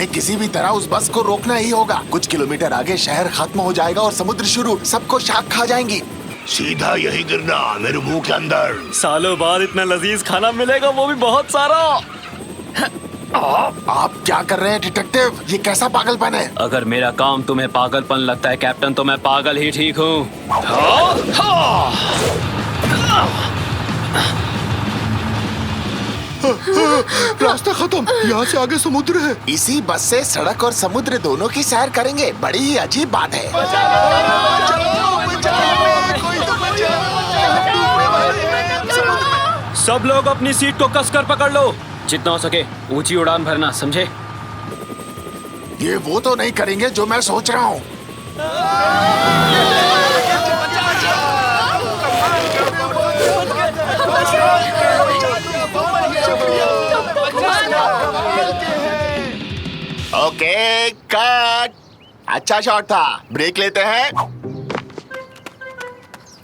हमें किसी भी तरह उस बस को रोकना ही होगा। कुछ किलोमीटर आगे शहर खत्म हो जाएगा और समुद्र शुरू, सबको शाख खा जाएंगी। सीधा यही गिरना मेरे मुंह के अंदर। सालों बाद इतना लजीज खाना मिलेगा, वो भी बहुत सारा। आप क्या कर रहे हैं डिटेक्टिव? ये कैसा पागलपन है? अगर मेरा काम तुम्हें पागलपन लगता है कैप्टन, तो मैं पागल ही ठीक हूँ। रास्ता खत्म, यहाँ से आगे समुद्र है। इसी बस से सड़क और समुद्र दोनों की सैर करेंगे। बड़ी ही अजीब बात है। सब लोग अपनी सीट को कसकर पकड़ लो, जितना हो सके ऊंची उड़ान भरना, समझे? ये वो तो नहीं करेंगे जो मैं सोच रहा हूँ। Okay cut. अच्छा शॉट था, ब्रेक लेते हैं।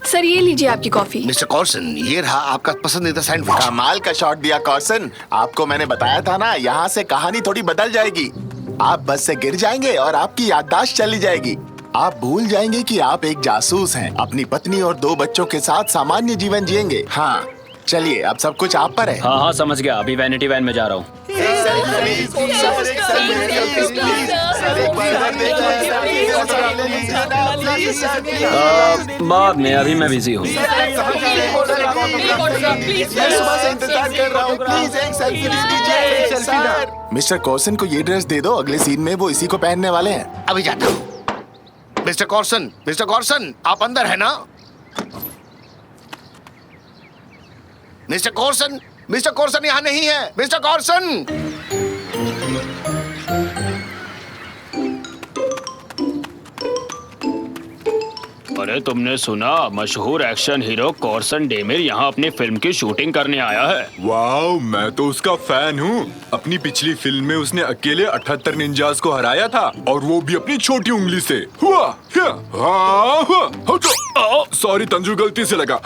सर ये लीजिए आपकी कॉफी। मिस्टर कॉर्सन, ये रहा आपका पसंदीदा सैंडविच। कमाल का शॉट दिया कॉर्सन। आपको मैंने बताया था ना, यहाँ से कहानी थोड़ी बदल जाएगी। आप बस से गिर जाएंगे और आपकी याददाश्त चली जाएगी। आप भूल जाएंगे कि आप एक जासूस हैं। अपनी पत्नी और 2 बच्चों के साथ सामान्य जीवन जिएंगे। हाँ चलिए, अब सब कुछ आप पर है। हाँ हाँ समझ गया, अभी वैनिटी वैन में जा रहा हूँ। बाद में, अभी मैं बिजी हूँ। मिस्टर कॉर्सन को ये ड्रेस दे दो, अगले सीन में वो इसी को पहनने वाले हैं। अभी जाता हूँ। मिस्टर कॉर्सन, आप अंदर है ना? मिस्टर कॉर्सन यहाँ नहीं है। मिस्टर कॉर्सन! अरे तुमने सुना, मशहूर एक्शन हीरो कॉर्सन डेमिर यहाँ अपनी फिल्म की शूटिंग करने आया है। वाओ, मैं तो उसका फैन हूँ। अपनी पिछली फिल्म में उसने अकेले 78 निंजास को हराया था, और वो भी अपनी छोटी उंगली से। हुआ सॉरी तंजू, गलती से लगा।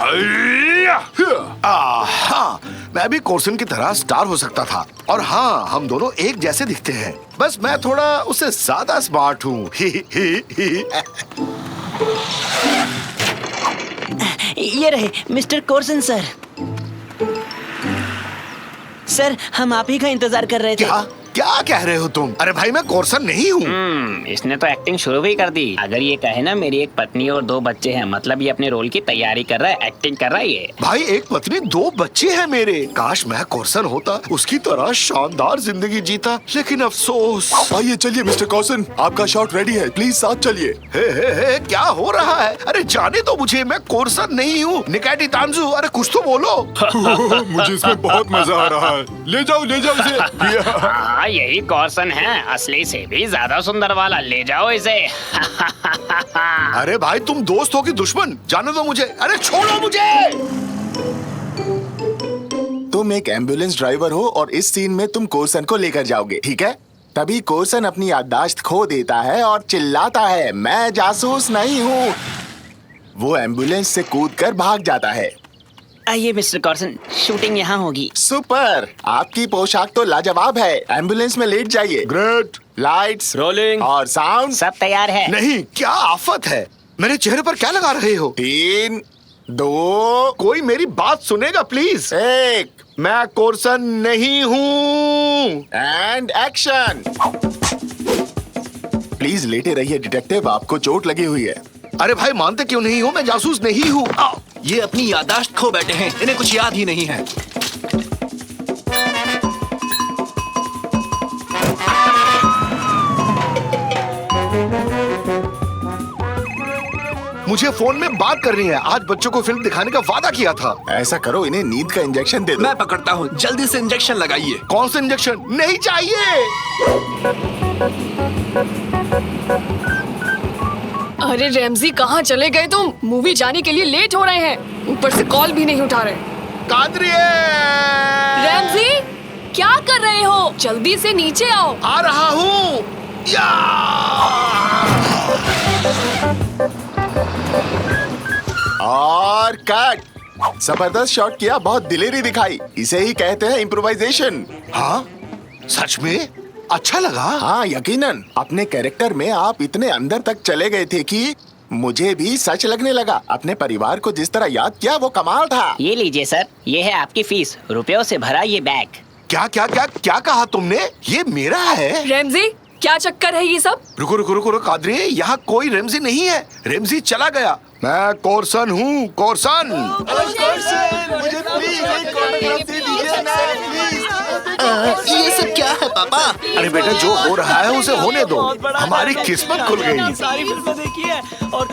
हाँ, मैं भी कॉर्सन की तरह स्टार हो सकता था। और हाँ, हम दोनों एक जैसे दिखते हैं, बस मैं थोड़ा उससे ज्यादा स्मार्ट हूँ। ये रहे मिस्टर कॉर्सन सर। सर, हम आप ही का इंतजार कर रहे थे। क्या कह रहे हो तुम? अरे भाई, मैं कॉर्सन नहीं हूँ। इसने तो एक्टिंग शुरू भी कर दी। अगर ये कहे ना मेरी एक पत्नी और 2 बच्चे हैं, मतलब ये अपने रोल की तैयारी कर रहा है, एक्टिंग कर रहा है ये। भाई, एक पत्नी 2 बच्चे हैं मेरे। काश मैं कॉर्सन होता, उसकी तरह शानदार जिंदगी जीता, लेकिन अफसोस। आइए चलिए मिस्टर कॉर्सन, आपका शॉट रेडी है, प्लीज साथ चलिए। हे, क्या हो रहा है? अरे जाने तो मुझे, मैं कॉर्सन नहीं हूँ। निकाटी तांजू, अरे कुछ तो बोलो। मुझे इसमें बहुत मजा आ रहा है। ले जाओ इसे। यही कॉर्सन है, असली से भी ज्यादा सुंदर वाला। ले जाओ इसे। अरे भाई, तुम दोस्त हो कि दुश्मन? जाने दो मुझे। अरे छोड़ो मुझे। तुम एक एम्बुलेंस ड्राइवर हो और इस सीन में तुम कॉर्सन को लेकर जाओगे, ठीक है? तभी कॉर्सन अपनी याददाश्त खो देता है और चिल्लाता है, मैं जासूस नहीं हूँ। वो एम्बुलेंस से कूदकर भाग जाता है। आइए मिस्टर कॉर्सन, शूटिंग यहाँ होगी। सुपर, आपकी पोशाक तो लाजवाब है। एम्बुलेंस में लेट जाइए। ग्रेट। लाइट्स, रोलिंग और साउंड सब तैयार है। नहीं, क्या आफत है? मेरे चेहरे पर क्या लगा रहे हो? 3, 2, कोई मेरी बात सुनेगा प्लीज? 1 मैं कॉर्सन नहीं हूँ। And action. प्लीज लेटे रहिए डिटेक्टिव, आपको चोट लगी हुई है। अरे भाई, मानते क्यों नहीं हो? मैं जासूस नहीं हूँ। ये अपनी याददाश्त खो बैठे हैं, इन्हें कुछ याद ही नहीं है। मुझे फोन में बात करनी है। आज बच्चों को फिल्म दिखाने का वादा किया था। ऐसा करो, इन्हें नींद का इंजेक्शन दे दो। मैं पकड़ता हूँ, जल्दी से इंजेक्शन लगाइए। कौन सा इंजेक्शन? नहीं चाहिए। अरे रैमजी, कहाँ चले गए तुम? मूवी जाने के लिए लेट हो रहे हैं, ऊपर से कॉल भी नहीं उठा रहे। कादरिए! रैमजी, क्या कर रहे हो? जल्दी से नीचे आओ। आ रहा हूँ। और कट। जबरदस्त शॉट किया, बहुत दिलेरी दिखाई। इसे ही कहते हैं इम्प्रोवाइजेशन। हाँ, सच में? अच्छा लगा? हाँ यकीनन, अपने कैरेक्टर में आप इतने अंदर तक चले गए थे कि मुझे भी सच लगने लगा। अपने परिवार को जिस तरह याद किया वो कमाल था। ये लीजिए सर, ये है आपकी फीस, रुपयों से भरा ये बैग। क्या क्या क्या क्या कहा तुमने? ये मेरा है? रेमजी, क्या चक्कर है ये सब? रुको रुको रुको रुको कादरी, यहाँ कोई रेमजी नहीं है। रेमजी चला गया। मैं कोर्सन हूँ, कोर्सन। ये सब क्या है पापा? अरे बेटा, जो हो रहा है उसे होने दो। हमारी किस्मत खुल गई। सारी फिल्में देखी है और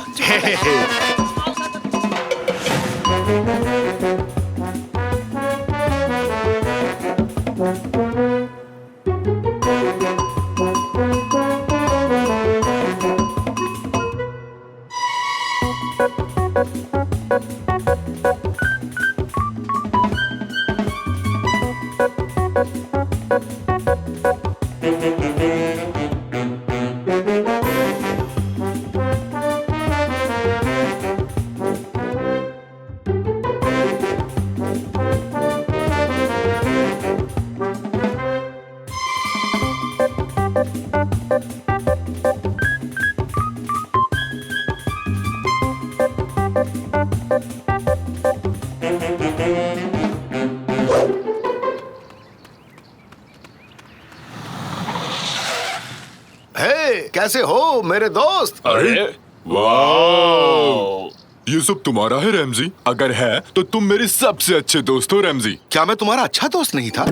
कैसे हो मेरे दोस्त? अरे वाह, ये सब तुम्हारा है रैमजी? अगर है तो तुम मेरे सबसे अच्छे दोस्त हो रैमजी। क्या मैं तुम्हारा अच्छा दोस्त नहीं था?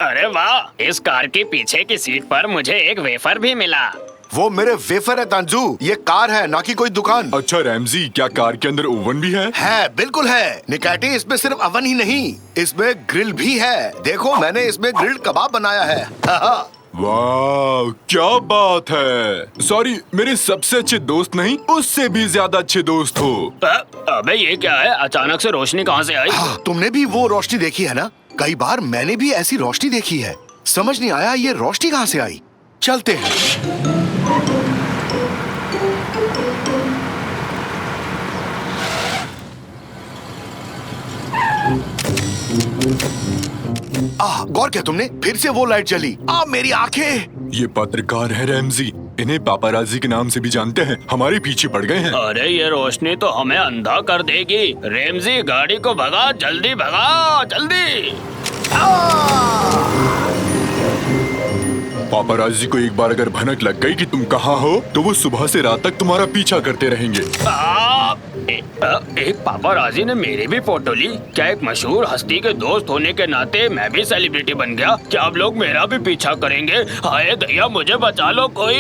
अरे वाह, इस कार के पीछे की सीट पर मुझे एक वेफर भी मिला। वो मेरे वेफर है तांजू, ये कार है ना कि कोई दुकान। अच्छा रैमजी, क्या कार के अंदर ओवन भी है? है, बिल्कुल है निकैटी। इसमें सिर्फ ओवन ही नहीं, इसमें ग्रिल भी है। देखो, मैंने इसमें ग्रिल्ड कबाब बनाया है। वाह, क्या बात है। सॉरी, मेरे सबसे अच्छे दोस्त नहीं, उससे भी ज्यादा अच्छे दोस्त हो। अबे ये क्या है? अचानक से रोशनी कहाँ से आई? हाँ, तुमने भी वो रोशनी देखी है ना? कई बार मैंने भी ऐसी रोशनी देखी है। समझ नहीं आया ये रोशनी कहाँ से आई। चलते हैं। गौर किया तुमने? फिर से वो लाइट जली। मेरी आंखें। ये पत्रकार है रैमजी, इन्हें पापाराजी के नाम से भी जानते हैं। हमारे पीछे पड़ गए हैं। अरे ये रोशनी तो हमें अंधा कर देगी। रेमजी, गाड़ी को भगा, जल्दी भगा, जल्दी। पापाराजी को एक बार अगर भनक लग गई कि तुम कहाँ हो, तो वो सुबह से रात तक तुम्हारा पीछा करते रहेंगे। एक पापाराजी ने मेरी भी फोटो ली। क्या एक मशहूर हस्ती के दोस्त होने के नाते मैं भी सेलिब्रिटी बन गया? क्या आप लोग मेरा भी पीछा करेंगे? हाय दया, मुझे बचा लो कोई।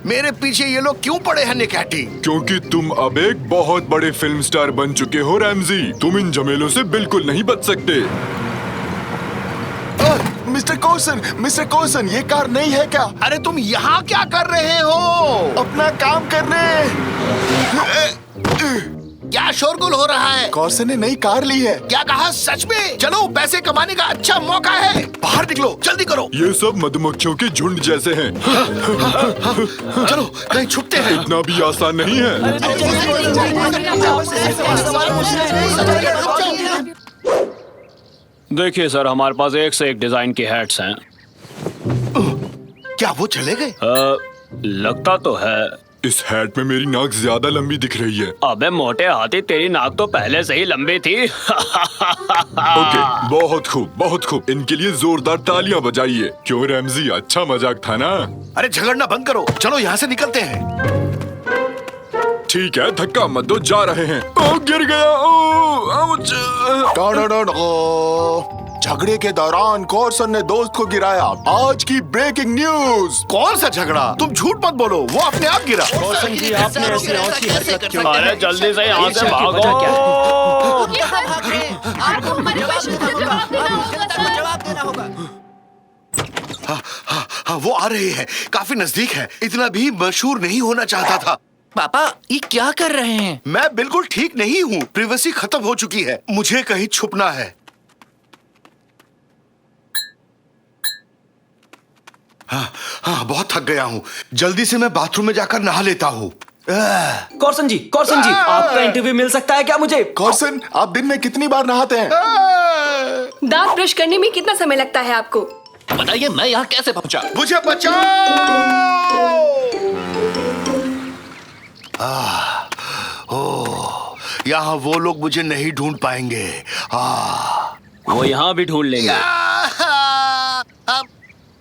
मेरे पीछे ये लोग क्यों पड़े हैं निकैटी? क्योंकि तुम अब एक बहुत बड़े फिल्म स्टार बन चुके हो रैमजी। तुम इन झमेलों से बिल्कुल नहीं बच सकते। मिस्टर कोर्सन, ये कार नहीं है क्या? अरे तुम यहाँ क्या कर रहे हो? अपना काम करने। क्या शोरगुल हो रहा है? कोर्सन ने नई कार ली है। क्या कहा? सच में? चलो, पैसे कमाने का अच्छा मौका है। बाहर निकलो, जल्दी करो। ये सब मधुमक्खियों के झुंड जैसे हैं। चलो, कहीं छुपते हैं। इतना भी आसान नहीं है। देखिए सर, हमारे पास एक से एक डिजाइन की हैट्स हैं। क्या वो चले गए? लगता तो है। इस हैट में मेरी नाक ज्यादा लंबी दिख रही है। अबे मोटे हाथी, तेरी नाक तो पहले से ही लंबी थी। ओके, बहुत खूब, बहुत खूब। इनके लिए जोरदार तालियां बजाइए। क्यों रैमजी, अच्छा मजाक था ना? अरे झगड़ना बंद करो, चलो यहाँ से निकलते हैं। ठीक है, धक्का मत दो, जा रहे हैं। गिर गया। आउच। झगड़े के दौरान कोर्सन ने दोस्त को गिराया। आज की ब्रेकिंग न्यूज। कौन सा झगड़ा? तुम झूठ मत बोलो, वो अपने आप गिरा। अरे जल्दी से यहाँ से भागो। आपको हमारे क्वेश्चन का जवाब देना होगा। हाँ, वो आ रहे हैं। काफी नजदीक है। इतना भी मशहूर नहीं होना चाहता था। पापा, ये क्या कर रहे हैं? मैं बिल्कुल ठीक नहीं हूँ। प्रिवेसी खत्म हो चुकी है। मुझे कहीं छुपना है। हाँ, बहुत थक गया हूँ। जल्दी से मैं बाथरूम में जाकर नहा लेता हूँ। कॉर्सन जी, आपका इंटरव्यू मिल सकता है क्या मुझे? कोर्सन, आप दिन में कितनी बार नहाते हैं? दांत ब्रश करने में कितना समय लगता है आपको? बताइए मैं यहाँ कैसे पहुँचा? मुझे बचाओ। यहाँ वो लोग मुझे नहीं ढूंढ पाएंगे। वो यहाँ भी ढूंढ लेंगे।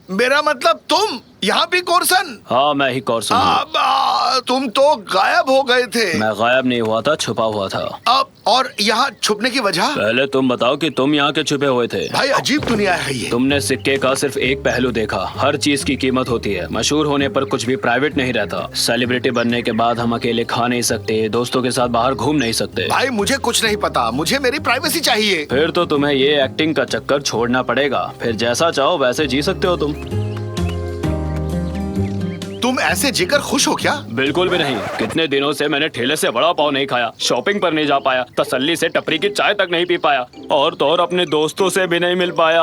मेरा मतलब तुम यहाँ भी कोर्सन? हाँ, मैं ही कॉर्सन हूँ। तुम तो गायब हो गए थे। मैं गायब नहीं हुआ था, छुपा हुआ था। अब और यहाँ छुपने की वजह? पहले तुम बताओ कि तुम यहाँ के छुपे हुए थे। भाई अजीब दुनिया है ये। तुमने सिक्के का सिर्फ एक पहलू देखा। हर चीज की कीमत होती है। मशहूर होने पर कुछ भी प्राइवेट नहीं रहता। सेलिब्रिटी बनने के बाद हम अकेले खा नहीं सकते, दोस्तों के साथ बाहर घूम नहीं सकते। भाई मुझे कुछ नहीं पता, मुझे मेरी प्राइवेसी चाहिए। फिर तो तुम्हें ये एक्टिंग का चक्कर छोड़ना पड़ेगा। फिर जैसा चाहो वैसे जी सकते हो तुम। तुम ऐसे जीकर खुश हो क्या? बिल्कुल भी नहीं। कितने दिनों से मैंने ठेले से बड़ा पाव नहीं खाया, शॉपिंग पर नहीं जा पाया, तसल्ली से टपरी की चाय तक नहीं पी पाया, और तो और अपने दोस्तों से भी नहीं मिल पाया।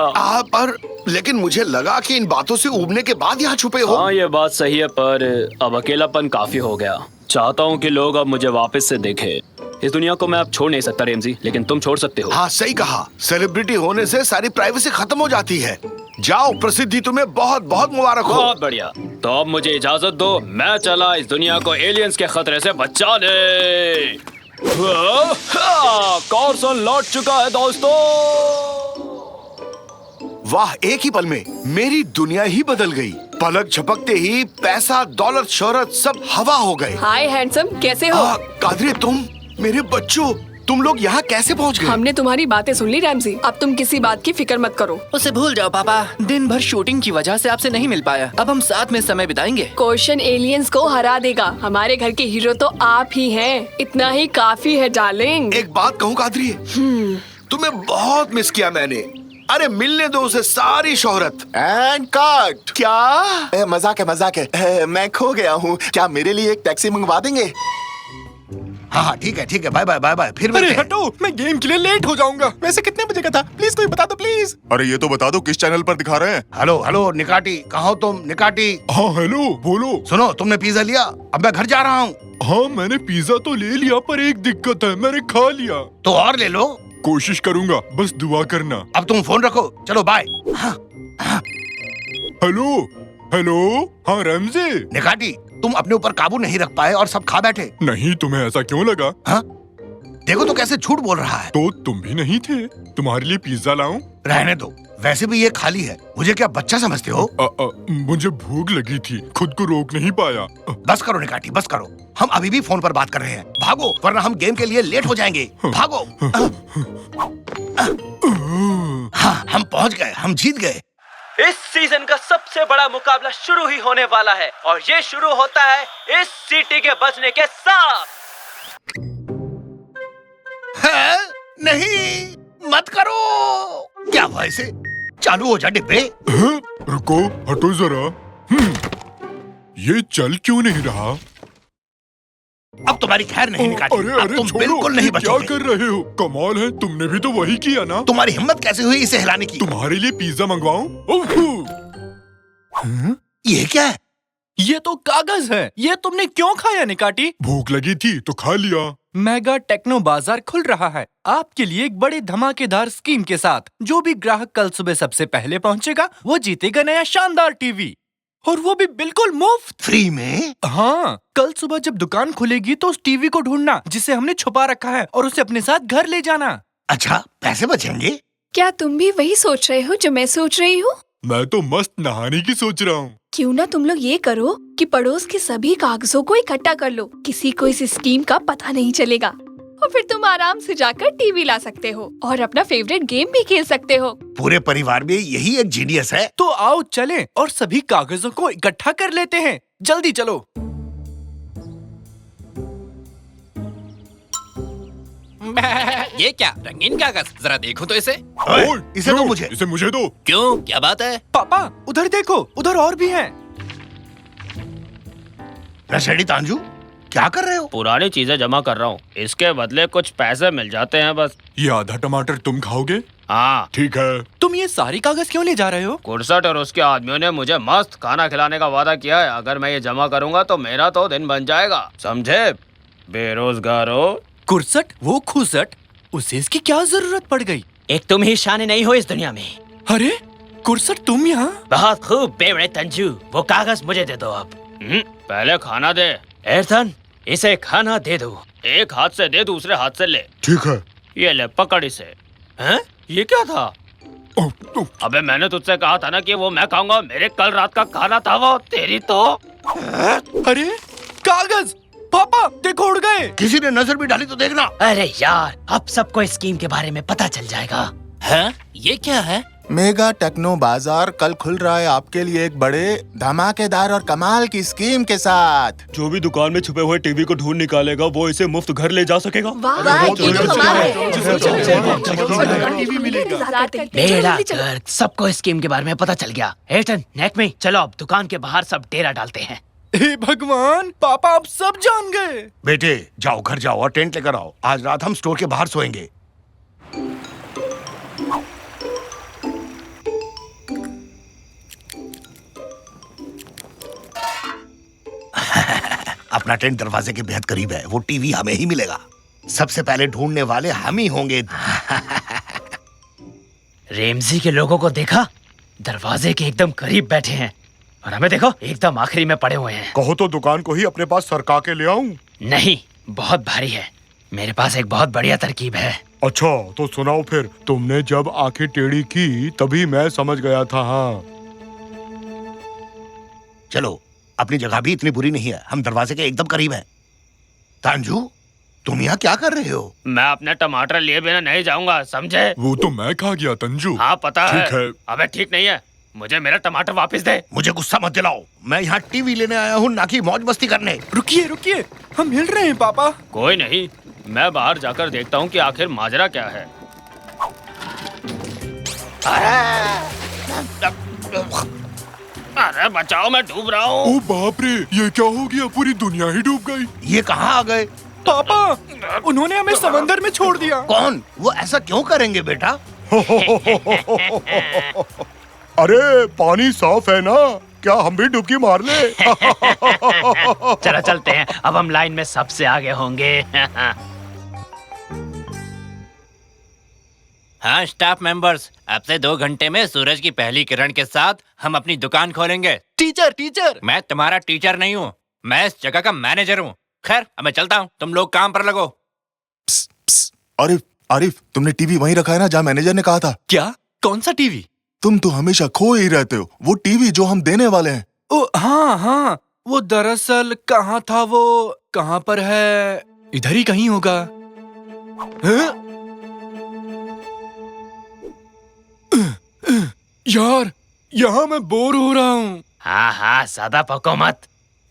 पर लेकिन मुझे लगा कि इन बातों से उबने के बाद यहाँ छुपे हो। हाँ, ये बात सही है, पर अब अकेलापन काफी हो गया। चाहता हूँ कि लोग अब मुझे वापस से देखें। इस दुनिया को मैं अब छोड़ नहीं सकता रेमजी, लेकिन तुम छोड़ सकते हो। हाँ सही कहा, सेलिब्रिटी होने से सारी प्राइवेसी खत्म हो जाती है। जाओ, प्रसिद्धि तुम्हें बहुत बहुत मुबारक हो। बहुत बढ़िया। तो अब मुझे इजाजत दो, मैं चला इस दुनिया को एलियंस के खतरे से बचाने। कॉर्सन लौट चुका है दोस्तों। वाह, एक ही पल में मेरी दुनिया ही बदल गई। पलक झपकते ही पैसा, दौलत, शोहरत सब हवा हो गए। हाय हैंडसम, कैसे हो? कादरी, तुम, मेरे बच्चों, तुम लोग यहाँ कैसे पहुँच गए? हमने तुम्हारी बातें सुन ली रैमजी, अब तुम किसी बात की फिक्र मत करो। उसे भूल जाओ पापा, दिन भर शूटिंग की वजह से आपसे नहीं मिल पाया। अब हम साथ में समय बिताएंगे। क्वेश्चन एलियंस को हरा देगा। हमारे घर के हीरो तो आप ही हैं। इतना ही काफी है डार्लिंग। एक बात कहूँ कादरी, तुम्हें बहुत मिस किया मैंने। अरे मिलने दो उसे सारी शोहरत। And cut. क्या? मजाक है, मजाक है। मैं खो गया हूँ। क्या मेरे लिए एक टैक्सी मंगवा देंगे? हाँ ठीक है, ठीक है, बाय बाय बाय बाय। फिर अरे हटो, मैं गेम के लिए लेट हो जाऊंगा। वैसे कितने बजे का था? प्लीज कोई बता दो प्लीज। अरे ये तो बता दो किस चैनल पर दिखा रहे हैं। हेलो हेलो निकाटी, कहाँ हो तुम? निकाटी। हाँ हेलो, बोलो। सुनो, तुमने पिज्जा लिया? अब मैं घर जा रहा हूँ। हाँ मैंने पिज्जा तो ले लिया, पर एक दिक्कत है, मैंने खा लिया। तो और ले लो। कोशिश करूंगा, बस दुआ करना। अब तुम फोन रखो, चलो बाय। Hello hello. हाँ रमजी। निकाटी, तुम अपने ऊपर काबू नहीं रख पाए और सब खा बैठे। नहीं, तुम्हें ऐसा क्यों लगा? हाँ? देखो तो कैसे झूठ बोल रहा है। तो तुम भी नहीं थे? तुम्हारे लिए पिज्जा लाऊं? रहने दो, वैसे भी ये खाली है। मुझे क्या बच्चा समझते हो? मुझे भूख लगी थी, खुद को रोक नहीं पाया। बस करो निकाटी, बस करो। हम अभी भी फोन पर बात कर रहे हैं। भागो, वरना हम गेम के लिए लेट हो जाएंगे। भागो। हाँ, हम पहुँच गए, हम जीत गए। इस सीजन का सबसे बड़ा मुकाबला शुरू ही होने वाला है, और ये शुरू होता है इस सीटी के बजने के साथ। है? नहीं, मत करो। क्या हुआ इसे? चालू हो जा डिब्बे। रुको, हटो जरा। ये चल क्यों नहीं रहा? अब तुम्हारी खैर नहीं निकाली। अरे अब अरे तुम छोड़ो, बिल्कुल नहीं क्या बचोगे। कर रहे हो? कमाल है, तुमने भी तो वही किया ना। तुम्हारी हिम्मत कैसे हुई इसे हिलाने की? तुम्हारे लिए पिज्जा मंगवाऊं? ये क्या है? ये तो कागज है। ये तुमने क्यों खाया निकाटी? भूख लगी थी तो खा लिया। मेगा टेक्नो बाजार खुल रहा है आपके लिए एक बड़े धमाकेदार स्कीम के साथ। जो भी ग्राहक कल सुबह सबसे पहले पहुंचेगा वो जीतेगा नया शानदार टीवी, और वो भी बिल्कुल मुफ्त। फ्री में? हाँ, कल सुबह जब दुकान खुलेगी तो उस टीवी को ढूंढना जिसे हमने छुपा रखा है, और उसे अपने साथ घर ले जाना। अच्छा, पैसे बचेंगे? क्या तुम भी वही सोच रहे हो जो मैं सोच रही हूँ? मैं तो मस्त नहाने की सोच रहा हूँ। क्यों ना तुम लोग ये करो कि पड़ोस के सभी कागजों को इकट्ठा कर लो। किसी को इस स्कीम का पता नहीं चलेगा, और फिर तुम आराम से जाकर टीवी ला सकते हो और अपना फेवरेट गेम भी खेल सकते हो। पूरे परिवार में यही एक जीनियस है। तो आओ चलें और सभी कागजों को इकट्ठा कर लेते हैं। जल्दी चलो। ये क्या रंगीन कागज? जरा देखो तो इसे। ओए, इसे दो मुझे। इसे मुझे दो। क्यों, क्या बात है? पापा उधर देखो, उधर और भी हैं। रशेडी तांजू, क्या कर रहे हो? पुरानी चीजें जमा कर रहा हूँ, इसके बदले कुछ पैसे मिल जाते हैं बस। ये आधा टमाटर तुम खाओगे? हाँ। ठीक है। तुम ये सारी कागज क्यों ले जा रहे हो? कुर्सट और उसके आदमियों ने मुझे मस्त खाना खिलाने का वादा किया है। अगर मैं ये जमा करूँगा तो मेरा तो दिन बन जाएगा, समझे बेरोजगारो। कुर्सट, वो खुसट, उसे इसकी क्या जरूरत पड़ गई? एक तुम ही शान नहीं हो इस दुनिया में। अरे कुरसट, तुम यहाँ? बहुत खूब बेवड़े तंजू, वो कागज मुझे दे दो अब। पहले खाना दे। एर्थन, इसे खाना दे दो। एक हाथ से दे, दूसरे हाथ से ले। ठीक है। ये ले, पकड़ इसे। हैं? ये क्या था? अबे मैंने तुझसे कहा था ना कि वो मैं खाऊंगा। मेरे कल रात का खाना था वो। तेरी तो। अरे कागज! पापा देखो, उड़ गए। किसी ने नजर भी डाली तो देखना। अरे यार, अब सबको इस स्कीम के बारे में पता चल जाएगा। हैं? ये क्या है? मेगा टेक्नो बाजार कल खुल रहा है आपके लिए एक बड़े धमाकेदार और कमाल की स्कीम के साथ। जो भी दुकान में छुपे हुए टीवी को ढूंढ निकालेगा वो इसे मुफ्त घर ले जा सकेगा। वाह, ये तो कमाल है। टीवी मिलेगा। बेड़ा गर्क, सबको इस स्कीम के बारे में पता चल गया। एर्थन, नेट में चलो, अब दुकान के बाहर सब डेरा डालते हैं। हे भगवान, पापा अब सब जान गए। बेटे जाओ, घर जाओ और टेंट लेकर आओ। आज रात हम स्टोर के बाहर सोएंगे। अपना टेंट दरवाजे के बेहद करीब है। वो टीवी हमें ही मिलेगा। सबसे पहले ढूंढने वाले हम ही होंगे। रेमजी के लोगों को देखा? दरवाजे के एकदम करीब बैठे हैं और हमें देखो, एकदम आखिरी में पड़े हुए हैं। कहो तो दुकान को ही अपने पास सरका के ले आऊं? नहीं, बहुत भारी है। मेरे पास एक बहुत बढ़िया तरकीब है। अच्छा तो सुनाओ फिर। तुमने जब आंखें टेढ़ी की तभी मैं समझ गया था। हाँ चलो, अपनी जगह भी इतनी बुरी नहीं है। हम दरवाजे के एकदम करीब हैं। तांजू, तुम यहाँ क्या कर रहे हो? मैं अपने टमाटर लिए बिना नहीं जाऊंगा, समझे? वो तो मैं खा गया तंजू। हाँ पता है। ठीक है। अबे ठीक नहीं है, मुझे मेरा टमाटर वापस दे। मुझे गुस्सा मत दिलाओ। मैं यहाँ टीवी लेने आया हूँ, ना कि मौज मस्ती करने। रुकिए रुकिए, हम हिल रहे हैं पापा। कोई नहीं, मैं बाहर जाकर देखता हूँ कि आखिर माजरा क्या है। अरे बचाओ, मैं डूब रहा हूँ। ओ बाप रे, ये क्या हो गया? पूरी दुनिया ही डूब गई। ये कहाँ आ गए? पापा, उन्होंने हमें समंदर में छोड़ दिया। कौन? वो ऐसा क्यों करेंगे बेटा? अरे पानी साफ है ना, क्या हम भी डुबकी मार ले? चलो चलते हैं, अब हम लाइन में सबसे आगे होंगे। हाँ स्टाफ मेंबर्स, अब से 2 घंटे में सूरज की पहली किरण के साथ हम अपनी दुकान खोलेंगे। टीचर, मैं तुम्हारा टीचर नहीं हूँ, मैं इस जगह का मैनेजर हूँ। खैर अब मैं चलता हूँ, तुम लोग काम पर लगो। आरिफ, आरिफ, तुमने टीवी वहीं रखा है ना जहाँ मैनेजर ने कहा था? क्या? कौन सा टीवी? तुम तो हमेशा खो ही रहते हो। वो टीवी जो हम देने वाले हैं। ओ हाँ, वो दरअसल कहाँ था? वो कहाँ पर है? इधर ही कहीं होगा। हाँ? यार, यहाँ मैं बोर हो रहा हूँ। हाँ, ज्यादा पको मत।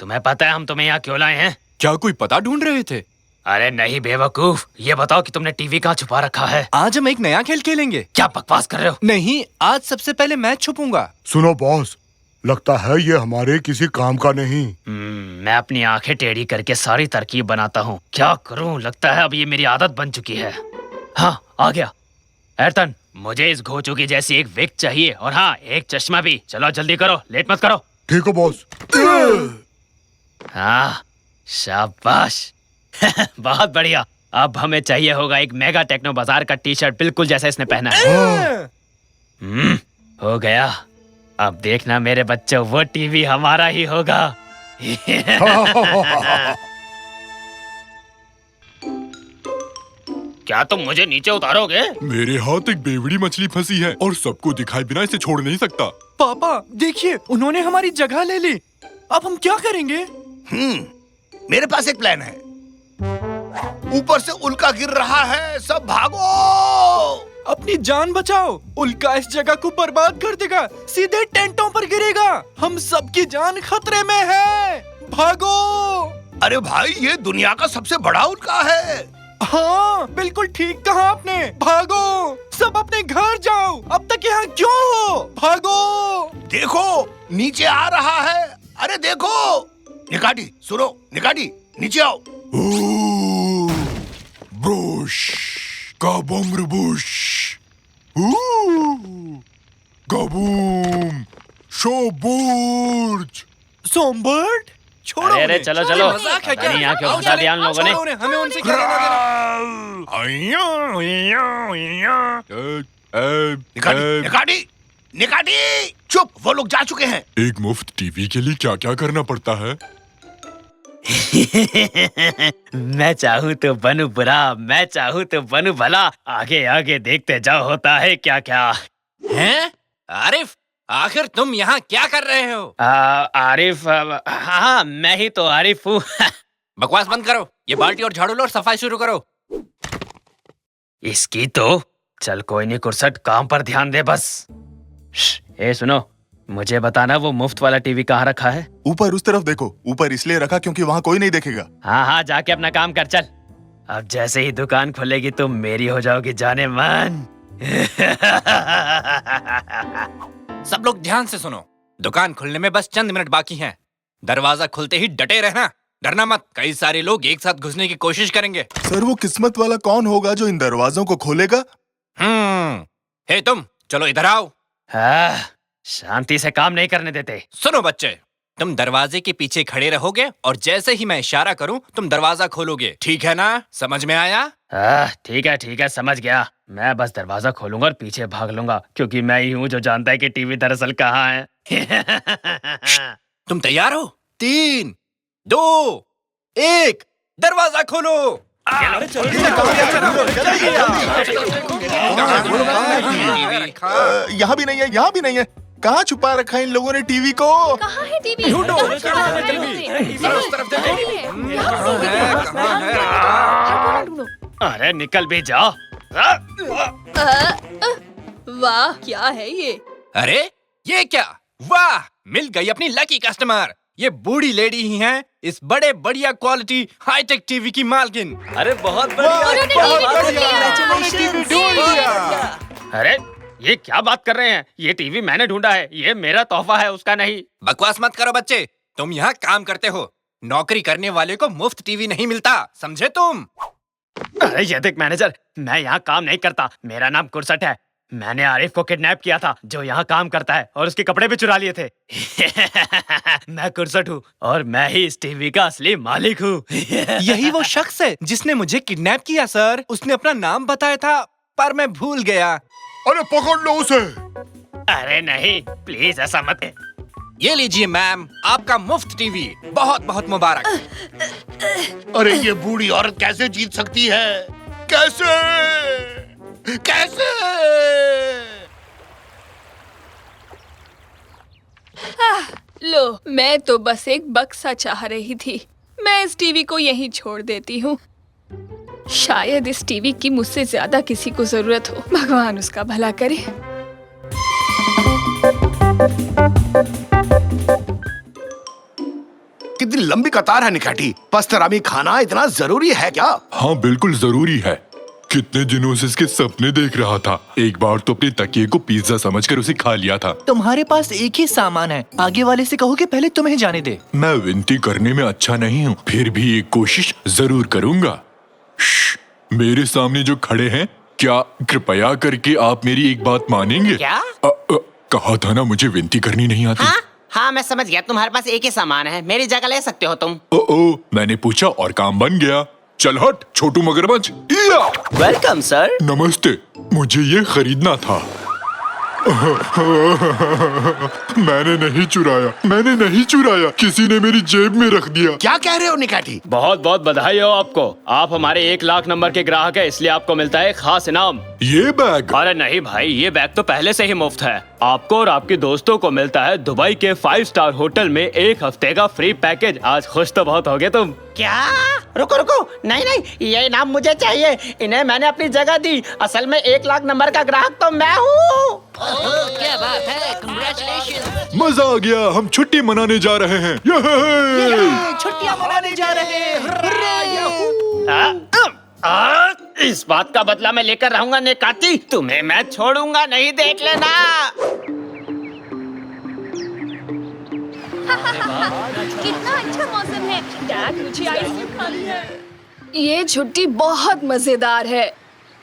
तुम्हें पता है हम तुम्हें यहाँ क्यों लाए हैं? क्या कोई पता ढूंढ रहे थे? अरे नहीं बेवकूफ, ये बताओ कि तुमने टीवी कहाँ छुपा रखा है? आज हम एक नया खेल खेलेंगे। क्या बकवास कर रहे हो? नहीं, आज सबसे पहले मैं छुपूंगा। सुनो बॉस, लगता है ये हमारे किसी काम का नहीं। मैं अपनी आंखें टेढ़ी करके सारी तरकीब बनाता हूँ। क्या करूँ, लगता है अब ये मेरी आदत बन चुकी है। हाँ, आ गया। एर्थन, मुझे इस घोचू की जैसी एक विग चाहिए और हाँ, एक चश्मा भी। चलो जल्दी करो, लेट मत करो। ठीक है बॉस। हाँ, शाबाश। बहुत बढ़िया। अब हमें चाहिए होगा एक मेगा टेक्नो बाजार का टी शर्ट, बिल्कुल जैसा इसने पहना है। हो गया। अब देखना मेरे बच्चों, वो टीवी हमारा ही होगा। क्या तुम मुझे नीचे उतारोगे? मेरे हाथ एक बेवड़ी मछली फंसी है और सबको दिखाए बिना इसे छोड़ नहीं सकता। पापा देखिए, उन्होंने हमारी जगह ले ली। अब हम क्या करेंगे? मेरे पास एक प्लान है। ऊपर से उल्का गिर रहा है, सब भागो। अपनी जान बचाओ, उल्का इस जगह को बर्बाद कर देगा, सीधे टेंटों पर गिरेगा। हम सबकी जान खतरे में है, भागो। अरे भाई, ये दुनिया का सबसे बड़ा उल्का है। हाँ, बिल्कुल ठीक कहा आपने। भागो, सब अपने घर जाओ। अब तक यहाँ क्यों हो? भागो। देखो, नीचे आ रहा है। अरे देखो। निकाटी, सुनो, निकाटी, नीचे आओ। ब्रुश, काबम बुश, कबूम, शोबुर्ज। सोमबर्ड, छोड़ो अरे उन्हें। चलो चलो, मजाक है क्या? पता नहीं यहाँ क्यों आओ फंसा दिया उन लोगों ने। छोड़ो उन्हें, हमें उनसे क्या लेना देना। निकाटी, निकाटी, चुप, वो लोग जा चुके हैं। एक मुफ्त टीवी के लिए क्या क्या करना पड़ता है? मैं चाहूँ तो बनूं बुरा, मैं चाहूँ तो बनूं भला, आगे आगे देखते जाओ होता है क्या क्या। हैं? आरिफ, आखिर तुम यहाँ क्या कर रहे हो? आरिफ, हाँ मैं ही तो आरिफ हूँ। बकवास बंद करो, ये बाल्टी और झाड़ू लो और सफाई शुरू करो। इसकी तो चल कोई नहीं कुरसट, काम पर ध्यान दे बस। ए सुनो, मुझे बताना वो मुफ्त वाला टीवी कहाँ रखा है? ऊपर उस तरफ देखो। ऊपर इसलिए रखा क्योंकि वहाँ कोई नहीं देखेगा। हाँ हाँ, जाके अपना काम कर चल। अब जैसे ही दुकान खुलेगी तुम मेरी हो जाओगी जाने मन। सब लोग ध्यान से सुनो, दुकान खुलने में बस चंद मिनट बाकी हैं। दरवाजा खुलते ही डटे रहना, डरना मत। कई सारे लोग एक साथ घुसने की कोशिश करेंगे। सर, वो किस्मत वाला कौन होगा जो इन दरवाजों को खोलेगा? हे तुम, चलो इधर आओ। शांति से काम नहीं करने देते। सुनो बच्चे, तुम दरवाजे के पीछे खड़े रहोगे और जैसे ही मैं इशारा करूं तुम दरवाजा खोलोगे, ठीक है ना? समझ में आया? ठीक है समझ गया। मैं बस दरवाजा खोलूंगा और पीछे भाग लूंगा, क्योंकि मैं ही हूँ जो जानता है कि टीवी दरअसल कहाँ है। तुम तैयार हो? 3, 2, 1, दरवाजा खोलो। यहाँ भी नहीं है, यहाँ भी नहीं है। कहाँ छुपा रखा है इन लोगों ने टीवी को? कहाँ है टीवी? ढूंढो। कहाँ छुपा रखा है टीवी? उस तरफ देखो। ढूंढो। अरे निकल भी जाओ। वाह, क्या है ये? अरे ये क्या? वाह, मिल गई अपनी लकी कस्टमर। ये बूढ़ी लेडी ही हैं इस बड़े बढ़िया क्वालिटी हाईटेक टीवी की मालकिन। अरे बहुत अरे ये क्या बात कर रहे हैं? ये टीवी मैंने ढूंढा है, ये मेरा तोहफा है, उसका नहीं। बकवास मत करो बच्चे, तुम यहाँ काम करते हो। नौकरी करने वाले को मुफ्त टीवी नहीं मिलता, समझे तुम? अरे ये देख मैनेजर, मैं यहाँ काम नहीं करता, मेरा नाम कुरसट है। मैंने आरिफ को किडनैप किया था जो यहाँ काम करता है, और उसके कपड़े भी चुरा लिए थे। मैं कुरसट हूँ और मैं ही इस टीवी का असली मालिक हूँ। यही वो शख्स है जिसने मुझे किडनैप किया सर। उसने अपना नाम बताया था पर मैं भूल गया। अरे पकड़ लो उसे। अरे नहीं, प्लीज ऐसा मत। ये लीजिए मैम, आपका मुफ्त टीवी। बहुत बहुत मुबारक। अरे ये बूढ़ी औरत कैसे जीत सकती है? कैसे? कैसे? लो, मैं तो बस एक बक्सा चाह रही थी। मैं इस टीवी को यहीं छोड़ देती हूँ। शायद इस टीवी की मुझसे ज्यादा किसी को जरूरत हो। भगवान उसका भला करे। कितनी लंबी कतार है निकाटी। पस्तरामी खाना इतना जरूरी है क्या? हाँ बिल्कुल जरूरी है। कितने दिनों से इसके सपने देख रहा था। एक बार तो अपने तकिए को पिज्जा समझकर उसे खा लिया था। तुम्हारे पास एक ही सामान है, आगे वाले से कहो कि पहले तुम्हें जाने दे। मैं विनती करने में अच्छा नहीं हूँ, फिर भी एक कोशिश जरूर करूँगा। मेरे सामने जो खड़े हैं, क्या कृपया करके आप मेरी एक बात मानेंगे? क्या? कहा था ना मुझे विनती करनी नहीं आती। हाँ मैं समझ गया, तुम्हारे पास एक ही सामान है, मेरी जगह ले सकते हो तुम। ओ, मैंने पूछा और काम बन गया। चल हट छोटू मगरमच्छ। Welcome sir. नमस्ते, मुझे ये खरीदना था। मैंने नहीं चुराया, किसी ने मेरी जेब में रख दिया। क्या कह रहे हो निकाटी? बहुत बहुत बधाई हो आपको। आप हमारे 1 लाख नंबर के ग्राहक हैं, इसलिए आपको मिलता है खास इनाम। ये बैग? अरे नहीं भाई, ये बैग तो पहले से ही मुफ्त है। आपको और आपके दोस्तों को मिलता है दुबई के 5 स्टार होटल में 1 हफ्ते का फ्री पैकेज। आज खुश तो बहुत होगे तुम। क्या? रुको, नहीं, ये इनाम मुझे चाहिए। इन्हें मैंने अपनी जगह दी। असल में 1 लाख नंबर का ग्राहक तो मैं हूँ। क्या बात है, कांग्रेचुलेशन। मजा आ गया, हम छुट्टी मनाने जा रहे हैं। छुट्टियां मनाने जा रहे हैं। इस बात का बदला मैं लेकर रहूंगा नेकाती। तुम्हें मैं छोड़ूंगा नहीं, देख लेना। कितना अच्छा मौसम है। डैड, मुझे आइसक्रीम खानी है। ये छुट्टी बहुत मजेदार है।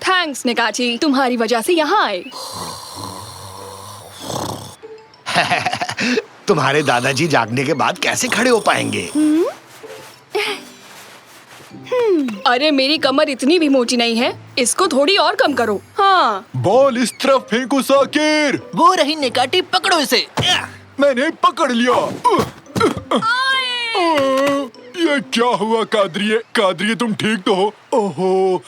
थैंक्स निकाची, तुम्हारी वजह से यहाँ आए। तुम्हारे दादाजी जागने के बाद कैसे खड़े हो पाएंगे? अरे मेरी कमर इतनी भी मोटी नहीं है, इसको थोड़ी और कम करो। हाँ। बॉल इस तरफ फेंको साकिर। वो रही निकाटी, पकड़ो इसे। मैंने पकड़ लिया। ये क्या हुआ कादरिए? कादरिए तुम ठीक तो हो? ओहो,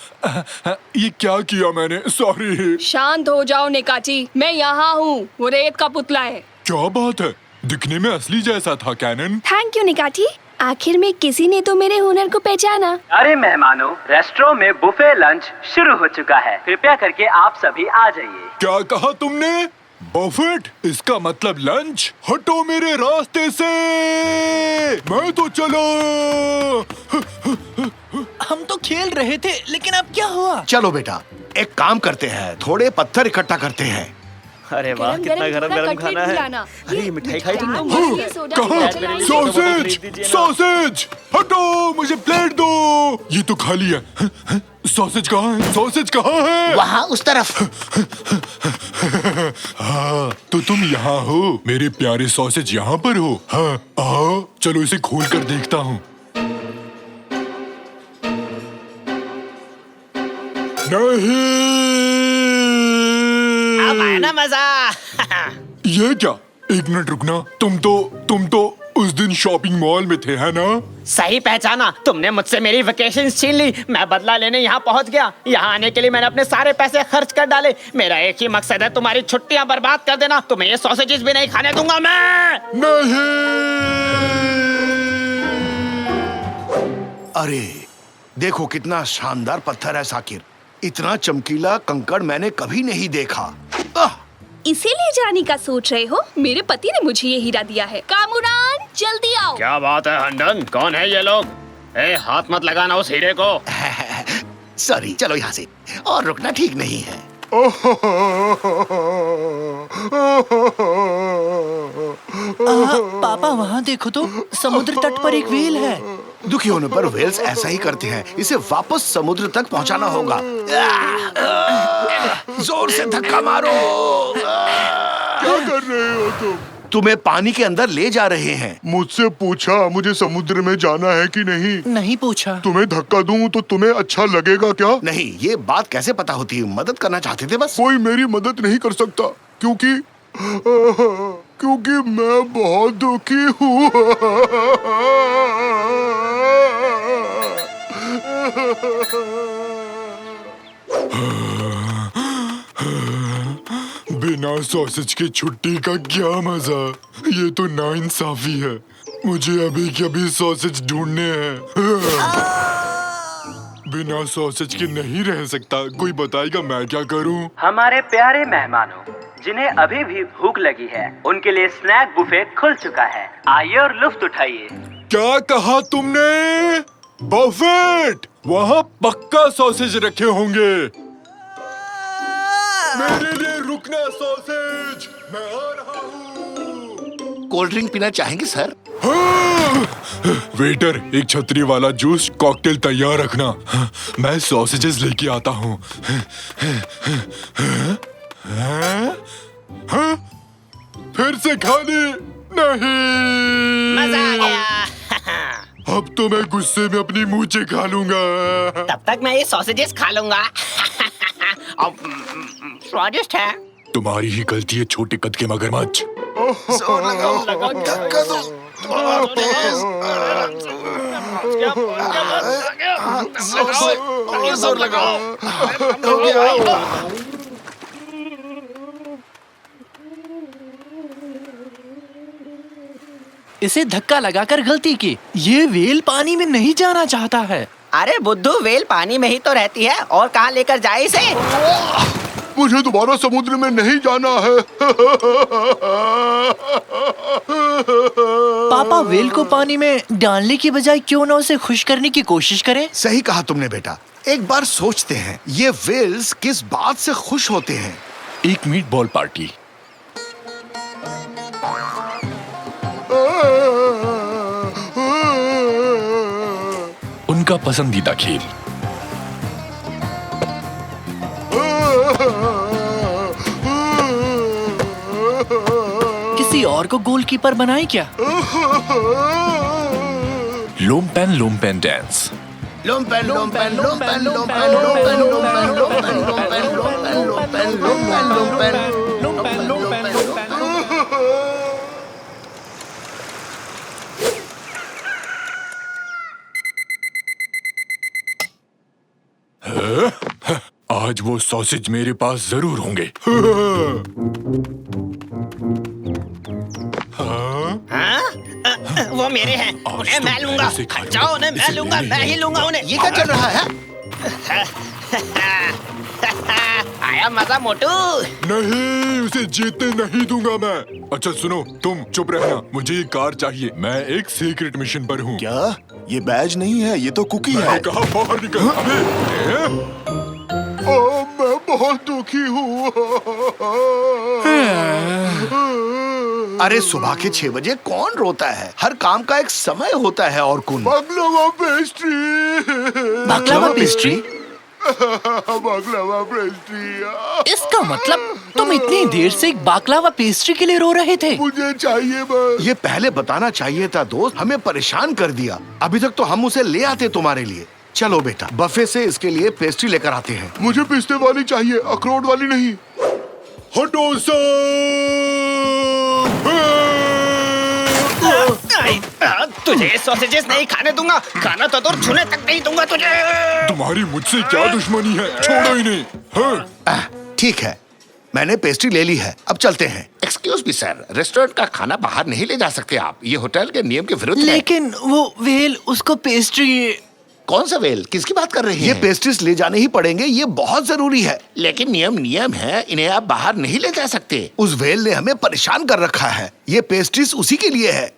ये क्या किया मैंने? सॉरी। शांत हो जाओ निकाची, मैं यहाँ हूँ। वो रेत का पुतला है। क्या बात है, दिखने में असली जैसा था कैनन। थैंक यू निकाची, आखिर में किसी ने तो मेरे हुनर को पहचाना। अरे मेहमानों, रेस्टोरेंट में बुफे लंच शुरू हो चुका है। कृपया करके आप सभी आ जाइए। क्या कहा तुमने? बफेट? इसका मतलब लंच? हटो मेरे रास्ते से, मैं तो चला। हम तो खेल रहे थे, लेकिन अब क्या हुआ? चलो बेटा, एक काम करते हैं, थोड़े पत्थर इकट्ठा करते हैं। अरे वाह, कितना गरम गरम खाना है। अरे मिठाई खाई तुम? कहाँ? सॉसेज, सॉसेज, हटो, मुझे प्लेट दो। ये तो खाली है। सॉसेज कहाँ है? सॉसेज कहाँ है? वहाँ उस तरफ। हाँ, तो तुम यहाँ हो, मेरे प्यारे सॉसेज यहाँ पर हो। हाँ, आओ, चलो इसे खोल कर देखता हूँ। नहीं, अब आया ना मजा। ये क्या? एक मिनट रुकना, तुम तो उस दिन शॉपिंग मॉल में थे, है ना? सही पहचाना, तुमने मुझसे मेरी वेकेशन छीन ली। मैं बदला लेने यहाँ पहुँच गया। यहाँ आने के लिए मैंने अपने सारे पैसे खर्च कर डाले। मेरा एक ही मकसद है, तुम्हारी छुट्टियाँ बर्बाद कर देना। तुम्हें ये सॉसेजेस भी नहीं खाने दूंगा मैं। नहीं। अरे देखो कितना शानदार पत्थर है साकिर। इतना चमकीला कंकड़ मैंने कभी नहीं देखा। इसे ले जाने का सोच रहे हो? मेरे पति ने मुझे ये हीरा दिया है। कामुरान, जल्दी आओ। क्या बात है हंडन, कौन है ये लोग? ए, हाथ मत लगाना उस हीरे को। सॉरी, चलो यहाँ से, और रुकना ठीक नहीं है। पापा वहाँ देखो तो, समुद्र तट पर एक व्हेल है। दुखी होने पर व्हेल्स ऐसा ही करते हैं। इसे वापस समुद्र तक पहुँचाना होगा। जोर से धक्का मारो। क्या कर रहे हो तुम? तुम्हें पानी के अंदर ले जा रहे हैं। मुझसे पूछा मुझे समुद्र में जाना है कि नहीं? नहीं पूछा। तुम्हें धक्का दूं तो तुम्हें अच्छा लगेगा क्या? नहीं, ये बात कैसे पता होती है? मदद करना चाहते थे बस। कोई मेरी मदद नहीं कर सकता क्योंकि मैं बहुत दुखी हूँ। बिना सॉसेज की छुट्टी का क्या मजा। ये तो नाइंसाफी है। मुझे अभी के अभी सॉसेज ढूंढने हैं। बिना सॉसेज के नहीं रह सकता। कोई बताएगा मैं क्या करूं? हमारे प्यारे मेहमानों, जिन्हें अभी भी भूख लगी है, उनके लिए स्नैक बुफे खुल चुका है। आइए और लुफ्त उठाइए। क्या कहा तुमने? बफेट? वहाँ पक्का सॉसेज रखे होंगे। मेरे लिए रुकना सॉसेज, मैं आ रहा हूँ। कोल्ड ड्रिंक पीना चाहेंगे सर? हाँ! वेटर, एक छतरी वाला जूस कॉकटेल तैयार रखना। मैं सॉसेजेस लेके आता हूँ। फिर से खाली नहीं। मजा आ गया। अब तो मैं गुस्से में अपनी मूंछें खा लूंगा। तब तक मैं ये सॉसेजेस खा लूंगा। स्वादिष्ट है। तुम्हारी ही गलती है छोटे कद के मगरमच्छ। जोर लगाओ, धक्का दो, थोड़ा और तेज। जोर लगाओ। हो गया। इसे धक्का लगाकर गलती की। ये व्हेल पानी में नहीं जाना चाहता है। अरे बुद्धू, व्हेल पानी में ही तो रहती है, और कहाँ लेकर जाए इसे? मुझे दोबारा समुद्र में नहीं जाना है। पापा व्हेल को पानी में डालने की बजाय क्यों ना उसे खुश करने की कोशिश करें? सही कहा तुमने बेटा। एक बार सोचते हैं, ये व्हेल्स किस बात से खुश होते हैं? एक मीट बॉल पार्टी। उनका पसंदीदा खेल। किसी किसी और को गोलकीपर बनाए क्या? लोमपेन डांस। लोमपेन लोमपेन लोमपेन लोमपेन लोमपेन लोमपेन लोमपेन लोमपेन लोमपेन लोमपेन लोमपेन लोमपेन आज वो सॉसेज मेरे पास जरूर होंगे। वो मेरे हैं, उन्हें मैं लूंगा। जाओ, उन्हें मैं लूंगा, मैं ही लूंगा उन्हें। ये क्या चल रहा है? आया मजा मोटू। नहीं, उसे जीतने नहीं दूंगा मैं। अच्छा सुनो, तुम चुप रहना, मुझे ये कार चाहिए। मैं एक सीक्रेट मिशन पर हूँ। क्या? ये बैज नहीं है, ये तो कुकी है। कहा बाहर निकल। मैं बहुत दुखी हूँ। अरे सुबह के 6 बजे कौन रोता है? हर काम का एक समय होता है। और कौन? बाकलावा पेस्ट्री। बाकलावा पेस्ट्री? बाकलावा पेस्ट्री। इसका मतलब तुम इतनी देर से एक बाकलावा पेस्ट्री के लिए रो रहे थे? मुझे चाहिए बस। ये पहले बताना चाहिए था दोस्त, हमें परेशान कर दिया। अभी तक तो हम उसे ले आते तुम्हारे लिए। चलो बेटा, बफे से इसके लिए पेस्ट्री लेकर आते हैं। मुझे पिस्ते वाली चाहिए, अखरोट वाली नहीं। हटो तुझे सॉसेजेस नहीं खाने दूंगा, खाना तो दूर छूने तक नहीं दूंगा तुझे। तुम्हारी मुझसे क्या दुश्मनी है? छोड़ो ही नहीं। हाँ? ठीक है, मैंने पेस्ट्री ले ली है, अब चलते हैं। एक्सक्यूज मी सर, रेस्टोरेंट का खाना बाहर नहीं ले जा सकते आप, ये होटल के नियम के विरुद्ध है। लेकिन वो वेल उसको पेस्ट्री। कौन सा वेल? किसकी बात कर रहे हैं? ये पेस्ट्रीज ले जाने ही पड़ेंगे, ये बहुत जरूरी है। लेकिन नियम है, इन्हें आप बाहर नहीं ले जा सकते। उस वेल ने हमें परेशान कर रखा है, ये पेस्ट्रीज उसी के लिए है।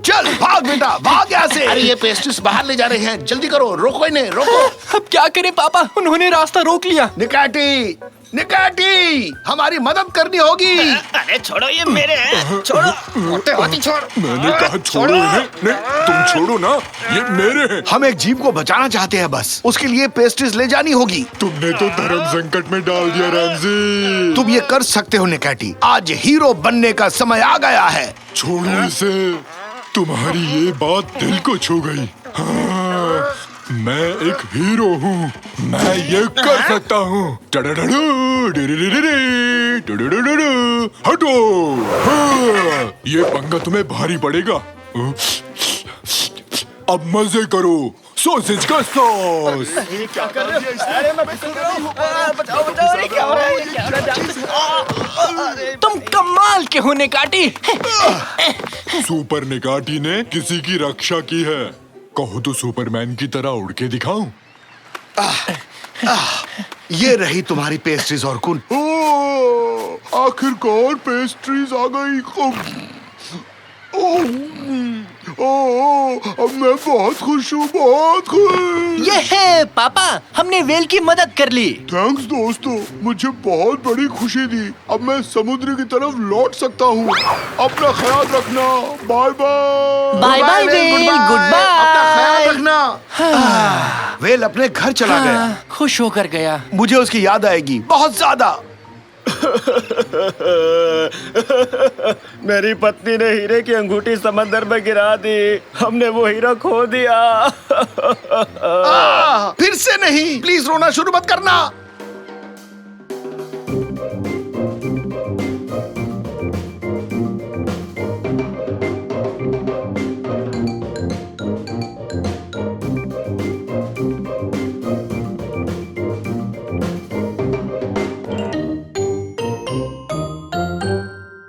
चल भाग बेटा, भाग यहाँ से। अरे ये पेस्ट्रीज बाहर ले जा रहे हैं, जल्दी करो, रोको इन्हें, रोको। अब क्या करें पापा, उन्होंने रास्ता रोक लिया। निकाटी, निकाटी, हमारी मदद करनी होगी। अरे छोड़ो, ये मेरे हैं, छोड़ो। मोटे हाथी छोड़। मैंने कहा छोड़ो इन्हें। नहीं, तुम छोड़ो ना, ये मेरे हैं। हम एक जीव को बचाना चाहते हैं, बस उसके लिए पेस्ट्रीज ले जानी होगी। तुमने तो धर्म संकट में डाल दिया रैमजी। तुम ये कर सकते हो निकाटी, आज हीरो बनने का समय आ गया है। छोड़ो इसे, तुम्हारी ये बात दिल को छू गई। हाँ, मैं एक हीरो हूँ, मैं ये कर सकता हूँ। हटो। हाँ, ये पंगा तुम्हें भारी पड़ेगा। अब मजे करो, सॉसेज का सॉस। क्या कर रहे हो? अरे मैं फिसल रहा हूँ। बचाओ बचाओ, अरे क्या हो रहा है? क्या हो रहा है? तुम कमाल के हो निकाटी। सुपर निकाटी ने किसी की रक्षा की है। कहो तो सुपरमैन की तरह उड़ के दिखाऊं? ये रही तुम्हारी पेस्ट्रीज और कुन। आखिरकार पेस्ट्रीज आ गई। अब मैं बहुत खुश हूँ, बहुत खुश। ये है पापा, हमने वेल की मदद कर ली। थैंक्स दोस्तों, मुझे बहुत बड़ी खुशी दी। अब मैं समुद्र की तरफ लौट सकता हूँ। अपना ख्याल रखना, bye bye. Bye bye well, goodbye. अपना ख्याल रखना। वेल अपने घर चला गया, खुश होकर गया। मुझे उसकी याद आएगी बहुत ज्यादा। मेरी पत्नी ने हीरे की अंगूठी समंदर में गिरा दी, हमने वो हीरा खो दिया। फिर से नहीं, प्लीज रोना शुरू मत करना।